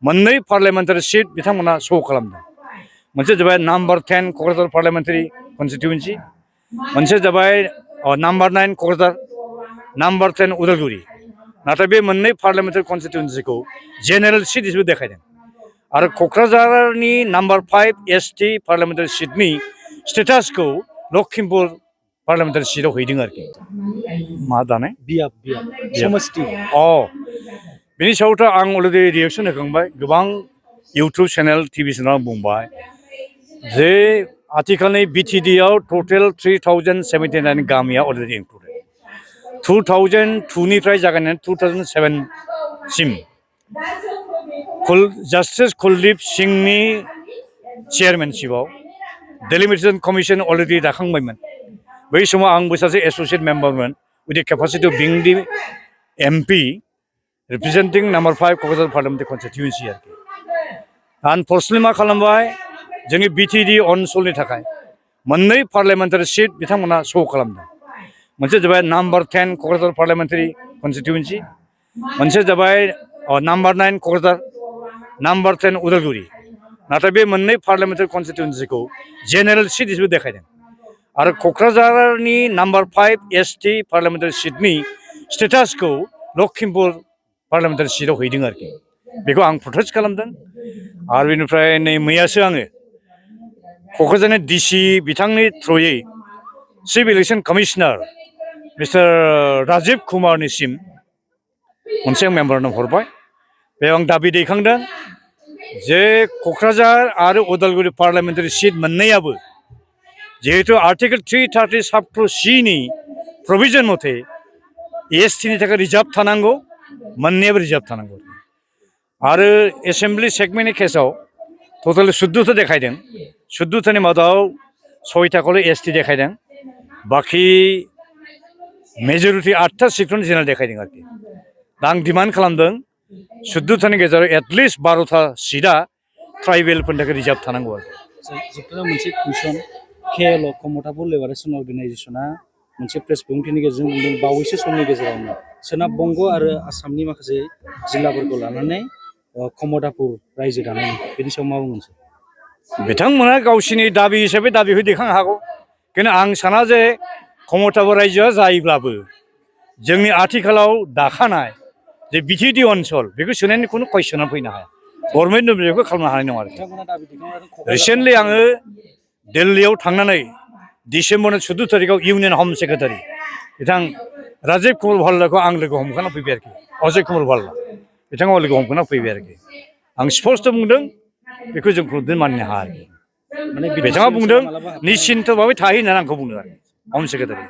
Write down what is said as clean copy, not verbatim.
मोननै parliamentary seat बिथांमोना show खालामदों। मोनसे जाबाय नम्बर 10 क'क्राझार पार्लियामेन्टारि कन्स्टिट्युएन्सि, मोनसे जाबाय नम्बर 9 क'क्राझार, नम्बर 10 उदालगुरि। नाथाय बे मोननै पार्लियामेन्टारि कन्स्टिट्युएन्सिखौ जेनेरेल सीट हिसाबै देखायदों आरो क'क्राझारनि नम्बर 5 एसटी पार्लियामेन्टारि सीटनि स्टेटासखौ लखिमपुर पार्लियामेन्टारि सीटआव हैदों आरोखि। मा दानाय बियाब समष्टि बेनि सायावथ' आं अलरेडि रिएक्सन होखांबाय, गोबां इउटुब चेनेल टिभि चेनेलाव बुंबाय जे आथिखालनि बिटिडिआव टटेल 3079 गामिया अलरेडि इनक्लुडेड। 2002निफ्राय जागायनानै 2007 सिम जास्टिस कुलदीप सिंहनि चेयारमेनशिपआव डेलिमिटेशन कमिशन अलरेडि दाखांबायमोन। बै समाव आंबो सासे एस'सिएट मेम्बारमोन with the capacity of being the MP representing number 5 Kokrajhar parliamentary constituency आरोखि। आनफर्चुनेटलि मा खालामबाय, जोंनि बिटिडि ओनसोलनि थाखाय मोननै पार्लियामेन्टारि सीट बिथांमोना शो खालामदों। मोनसे जाबाय नम्बर 10 क'क्राझार पार्लियामेन्टारि कन्स्टिट्युएन्सि, मोनसे जाबाय नम्बर 9 क'क्राझार, नम्बर 10 उदालगुरि। नाथाय बे मोननै पार्लियामेन्टारि कन्स्टिट्युएन्सिखौ जेनेरेल सीट हिसाबै देखायदों आरो क'क्राझारनि नम्बर 5 एसटी पार्लियामेन्टारि सीटनि स्टेटासखौ लखिमपुर पार्लियामेन्टारि सीटआव हैदों आरोखि। बेखौ आं प्रटेस्ट खालामदों आरो बेनिफ्राय नै मैयासो आङो क'क्राझारनि डिसि बिथांनि थ्रुयै chief election commissioner mister Rajiv कुमारनिसिम मोनसे मेम'रेन्डाम हरबाय। बेयाव आं दाबि दैखांदों जे क'क्राझार आरो उदालगुरि पार्लियामेन्टारि सीट मोननैयाबो जिहेतु आर्टिकेल 330 साबक्ल'ज सिनि प्रभिजन मथे एसटिनि थाखाय रिजार्भ थानांगौ, मोननैयाबो रिजार्भ थानांगौ। आरो एसेम्बलि सेगमेन्टनि केसाव टटेल 14था देखायदों, 14थानि मादाव 6थाखौल' एसटि देखायदों, बाखि मेजरिटि 8था सीटखौनो जेनेरेल देखायदों आरोखि। दा आं डिमान्ड खालामदों 14थानि गेजेराव एटलिस्ट 12था सीटआ ट्राइबेलफोरनि थाखाय रिजार्भ थानांगौ आरोखि। जोबथारनायाव मोनसे कुइसन, केएलअ कमतापुर लिबारेशन अर्गेनाइजेसना मोनसे प्रेस बिबुंथिनि गेजेरजों बुंदों बावैसो समनि गेजेरावनो सोनाब बंग आरो आसामनि माखासे जिल्लाफोरखौ लानानै कमतापुर रायजो दानायनि बेनि सायाव मा बुंनो? बिथांमोना गावसिनि दाबि हिसाबै दाबिखौ दैखांनो हागौ, खिन्थु आं साना जे कमतापुर रायजोआ जायोब्लाबो जोंनि आथिखालाव दाखानाय जे बिटिडि ओनसोल बेखौ सोनायनि खुनु कुइसना फैनो हाया। गभर्नमेन्ट बेखौ खालामनो हानाय नङा आरोखि। रिसेन्टलि आङो दिल्लीयाव थांनानै डिसेम्बरनि 14 तारिखआव इउनियन हम सेक्रेटारि बिथां राजीव कुमार भाल्लाखौ आं लोगो हमखाना फैबाय आरोखि। अजय कुमार भाल्ला बिथाङा लोगो हमखाना फैबाय आरोखि। आं स्पष्ट बुंदों बेखौ जों खुनु मानिनो हाया आरोखि। बिथाङा बुंदों निश्चिन्त भाबै थाहै होननानै आंखौ बुंदों आरोखि हम सेक्रेटारि।